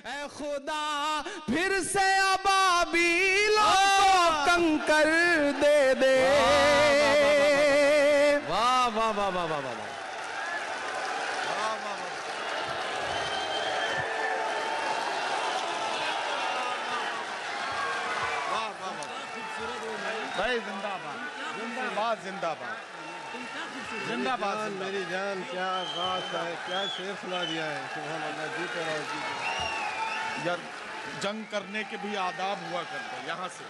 اے خدا پھر سے ابابیلوں کو کنکر دے دے. واہ واہ واہ واہ واہ واہ. بھائی زندہ باد زندہ باد زندہ باد زندہ باد. میری جان کیا بات ہے, کیا شعر سنا دیا ہے. سبحان اللہ, جیتے رہو جیتے رہو. یار جنگ کرنے کے بھی آداب ہوا کرتے یہاں سے.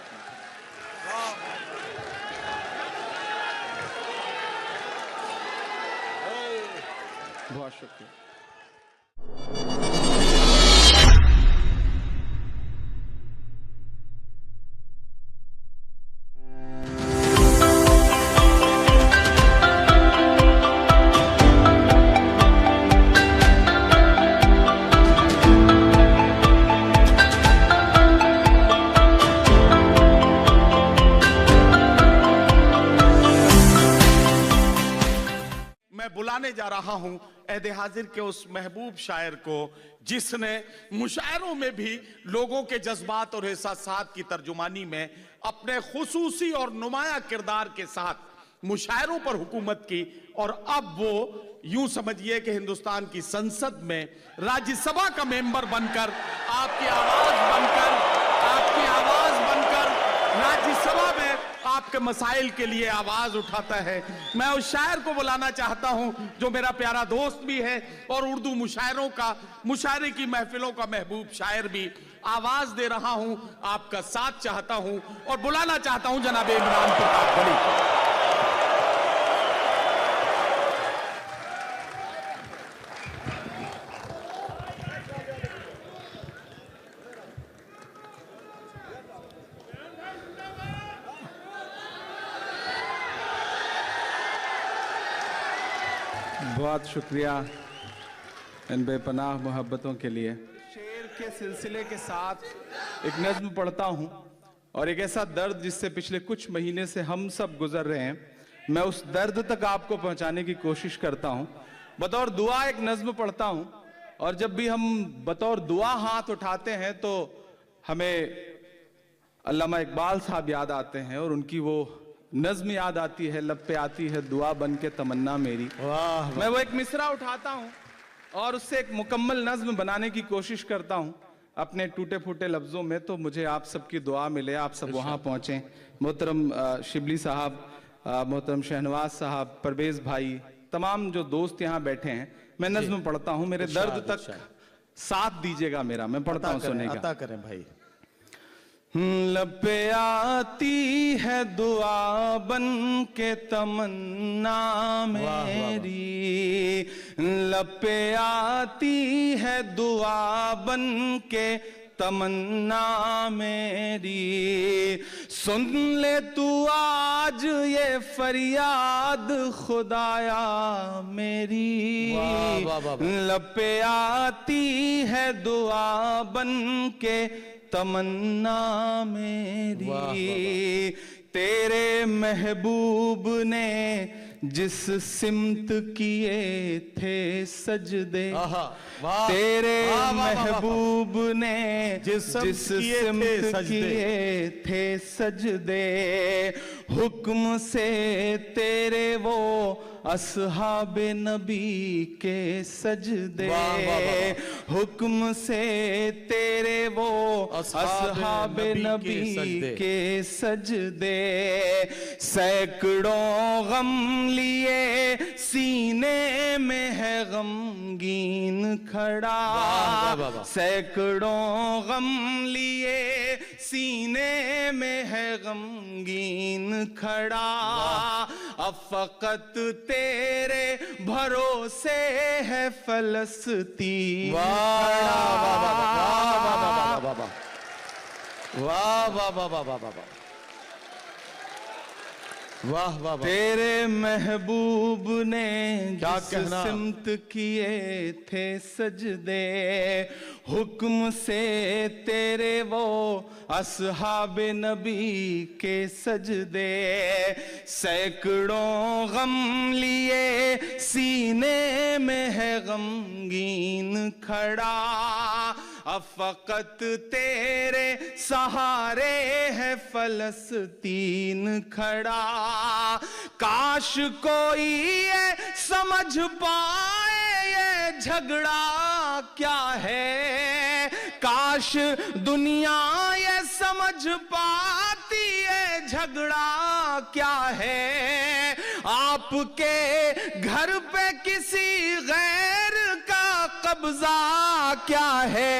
بہت شکریہ. بلانے جا رہا ہوں عہد حاضر کے اس محبوب شاعر کو جس نے مشاعروں میں بھی لوگوں کے جذبات اور احساسات کی ترجمانی میں اپنے خصوصی اور نمایاں کردار کے ساتھ مشاعروں پر حکومت کی, اور اب وہ یوں سمجھیے کہ ہندوستان کی سنسد میں راجیہ سبھا کا ممبر بن کر آپ کی آواز بن کر راجیہ سبھا میں آپ کے مسائل کے لیے آواز اٹھاتا ہے. میں اس شاعر کو بلانا چاہتا ہوں جو میرا پیارا دوست بھی ہے اور اردو مشاعرے کی محفلوں کا محبوب شاعر بھی. آواز دے رہا ہوں, آپ کا ساتھ چاہتا ہوں اور بلانا چاہتا ہوں جناب عمران پرتاپ گڑھی. بہت شکریہ ان بے پناہ محبتوں کے لیے. شعر کے سلسلے کے ساتھ ایک نظم پڑھتا ہوں اور ایک ایسا درد جس سے پچھلے کچھ مہینے سے ہم سب گزر رہے ہیں, میں اس درد تک آپ کو پہنچانے کی کوشش کرتا ہوں. بطور دعا ایک نظم پڑھتا ہوں, اور جب بھی ہم بطور دعا ہاتھ اٹھاتے ہیں تو ہمیں علامہ اقبال صاحب یاد آتے ہیں اور ان کی وہ نظم یاد آتی ہے, لب پہ آتی ہے دعا بن کے تمنا میری. میں وہ ایک مصرع اٹھاتا ہوں اور اس سے ایک مکمل نظم بنانے کی کوشش کرتا ہوں اپنے ٹوٹے پھوٹے لفظوں میں. تو مجھے آپ سب کی دعا ملے, آپ سب وہاں پہنچیں. محترم شبلی صاحب, محترم شہنواز صاحب, پرویز بھائی, تمام جو دوست یہاں بیٹھے ہیں, میں نظم پڑھتا ہوں. میرے درد تک ساتھ دیجئے گا میرا, میں پڑھتا ہوں, سنیں گا. عطا کریں بھائی. لب پہ آتی ہے دعا بن کے تمنا میری, لب پہ آتی ہے دعا بن کے تمنا میری. سن لے تو آج یہ فریاد خدایا میری, لب پہ آتی ہے دعا بن کے تمنا میری. تیرے محبوب نے جس سمت کیے تھے سجدے, تیرے محبوب نے جس سمت کیے تھے سجدے, حکم سے تیرے وہ اصحاب نبی کے سجدے, حکم سے تیرے وہ اصحاب نبی کے سجدے. سینکڑوں غم لیے سینے میں ہے غمگین کھڑا, سینکڑوں غم لیے سینے میں ہے غمگین کھڑا. اب فقط تیرے بھروسے ہے فلسطین کھڑا. تیرے محبوب نے جس سمت کیے تھے سجدے, حکم سے تیرے وہ اصحاب نبی کے سجدے. سینکڑوں غم لیے سینے میں ہے غمگین کھڑا. اب فقط تیرے سہارے ہے فلسطین کھڑا. کاش کوئی یہ سمجھ پائے یہ جھگڑا کیا ہے, کاش دنیا یہ سمجھ پاتی یہ جھگڑا کیا ہے. آپ کے گھر پہ کسی غیر کا قبضہ کیا ہے.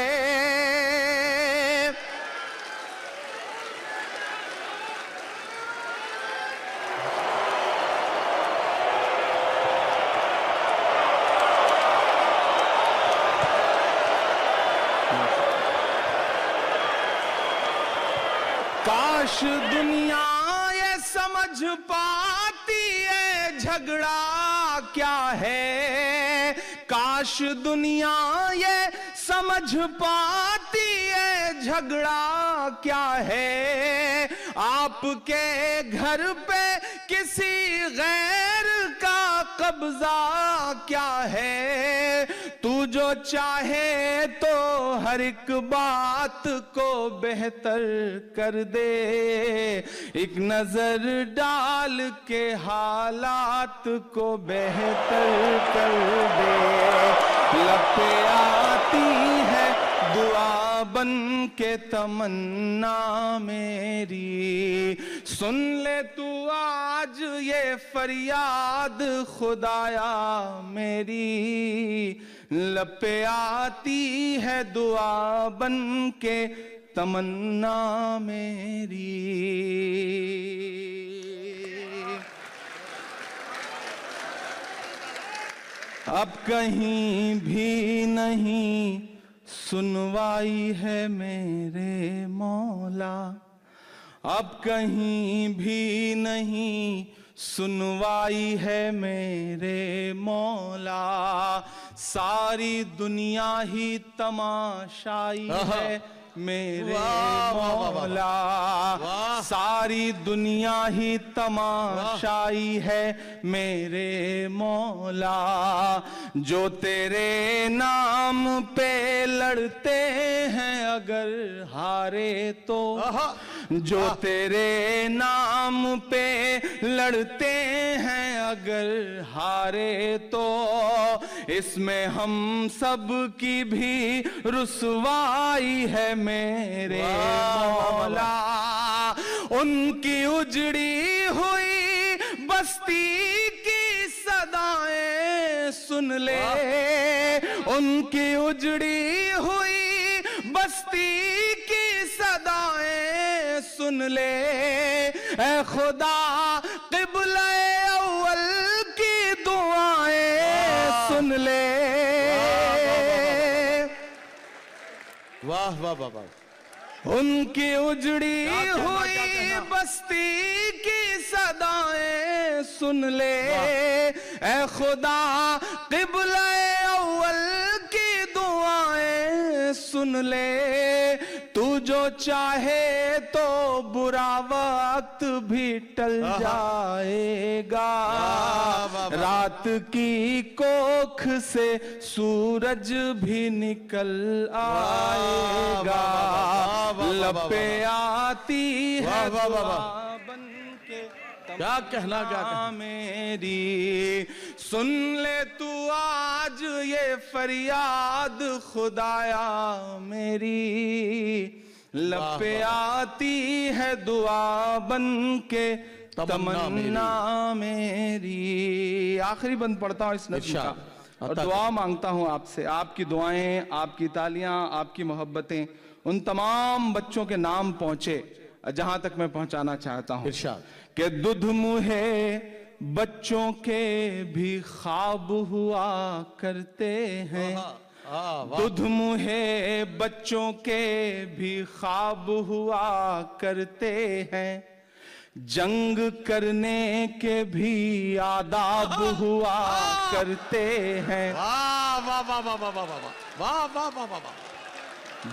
کاش دنیا یہ سمجھ پاتی ہے جھگڑا کیا ہے, کاش دنیا یہ سمجھ پاتی ہے جھگڑا کیا ہے. آپ کے گھر پہ کسی غیر کا قبضہ کیا ہے. تو جو چاہے تو ہر ایک بات کو بہتر کر دے, ایک نظر ڈال کے حالات کو بہتر کر دے. لب پہ آتی ہے دعا بن کے تمنا میری, سن لے تو آج یہ فریاد خدایا میری. لب پہ آتی ہے دعا بن کے تمنا میری. اب کہیں بھی نہیں سنوائی ہے میرے مولا, اب کہیں بھی نہیں سنوائی ہے میرے مولا. ساری دنیا ہی تماشائی ہے میرے مولا, ساری دنیا ہی تماشائی ہے میرے مولا. جو تیرے نام پہ لڑتے ہیں اگر ہارے تو, جو تیرے نام پہ لڑتے ہیں اگر ہارے تو, اس میں ہم سب کی بھی رسوائی ہے میرے مولا. ان کی اجڑی ہوئی بستی کی صدائیں سن لے, ان کی اجڑی ہوئی بستی کی صدائیں سن لے. اے خدا قبلہ اول کی دعائیں سن لے. واہ واہ واہ واہ. ان کی اجڑی ہوئی بستی کی صدائیں سن لے. اے خدا قبلہ اول کی دعائیں سن لے. تو جو چاہے تو برا وقت بھی ٹل جائے گا, رات کی کوکھ سے سورج بھی نکل آئے گا. لب پہ آتی ہے دعا بن کے کیا کہنا میری, سن لے تو آج یہ فریاد خدایا میری. لب پہ آتی ہے دعا بن کے تمنا میری. آخری بند پڑھتا ہوں اس نظم کا اور دعا مانگتا ہوں آپ سے. آپ کی دعائیں, آپ کی تالیاں, آپ کی محبتیں ان تمام بچوں کے نام پہنچے جہاں تک میں پہنچانا چاہتا ہوں کہ دودھ منہے بچوں کے بھی خواب ہوا کرتے ہیں. دودھ منہے بچوں کے بھی خواب ہوا کرتے ہیں. جنگ کرنے کے بھی آداب ہوا کرتے ہیں.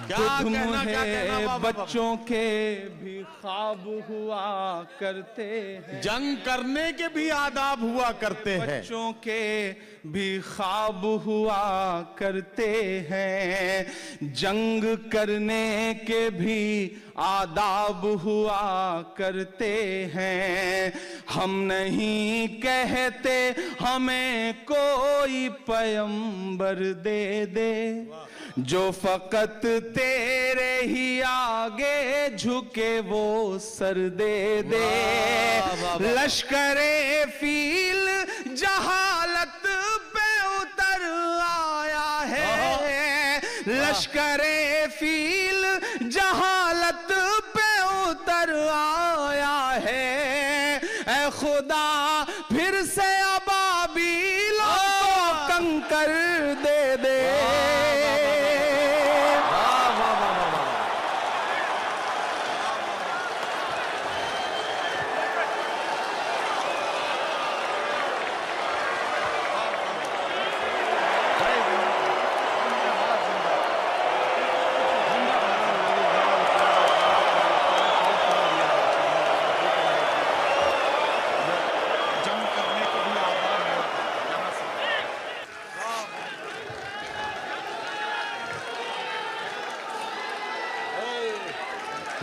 دودھ منہے بچوں کے بھی خواب ہوا کرتے ہیں. جنگ کرنے کے بھی آداب ہوا کرتے ہیں. بچوں کے بھی خواب ہوا کرتے ہیں، جنگ کرنے کے بھی آداب ہوا کرتے ہیں، ہم نہیں کہتے ہمیں کوئی پیغمبر دے دے جو فقط تیرے ہی آگے جھکے وہ سر دے دے، لشکر فیل جہالت پہ اتر آیا ہے، لشکر فیل جہالت پہ اتر آیا ہے، اے خدا پھر سے ابابیلوں کو کنکر دے دے۔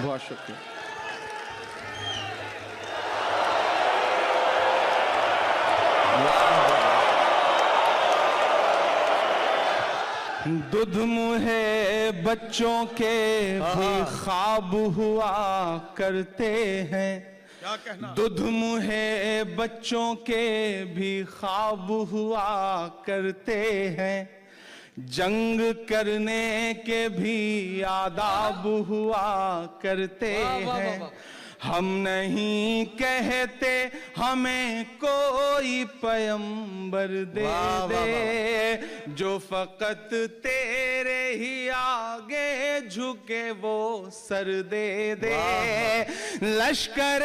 بہت شکریہ۔ دودھ منہ بچوں کے بھی خواب ہوا کرتے ہیں، دودھ منہ بچوں کے بھی خواب ہوا کرتے ہیں، جنگ کرنے کے بھی آداب ہوا کرتے ہیں، ہم نہیں کہتے ہمیں کوئی پیغمبر دے دے جو فقط تیرے ہی آگے جھکے وہ سر دے دے، لشکر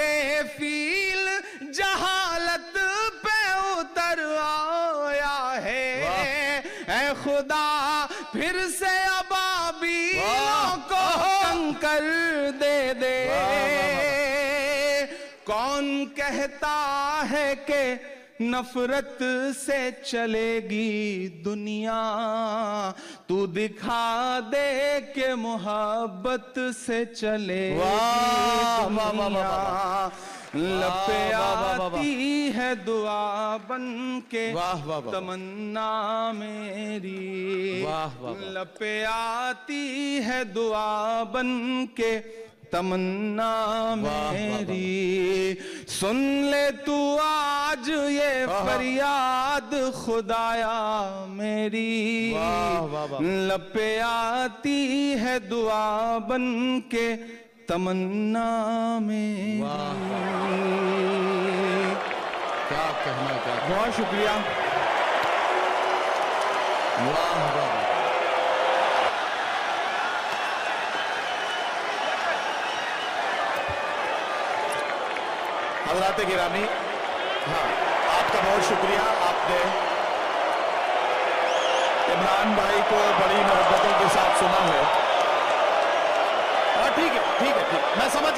فیل جہالت پہ اتر آیا ہے، اے خدا پھر سے ابابیلوں کو کنکر دے دے۔ کون کہتا ہے کہ نفرت سے چلے گی دنیا، تو دکھا دے کہ محبت سے چلے گی دنیا، لب پہ آتی ہے دعا بن کے تمنا میری، لب پہ آتی ہے دعا بن کے تمنا میری، سن لے تو آج یہ فریاد خدایا میری، لب پہ آتی ہے دعا بن کے تمنا میری۔ کیا کہنا چاہتے ہیں؟ بہت شکریہ۔ حضرات گرامی، ہاں آپ کا بہت شکریہ، آپ نے عمران بھائی کو بڑی محبتوں کے ساتھ سنا ہے، ٹھیک ہے میں سمجھ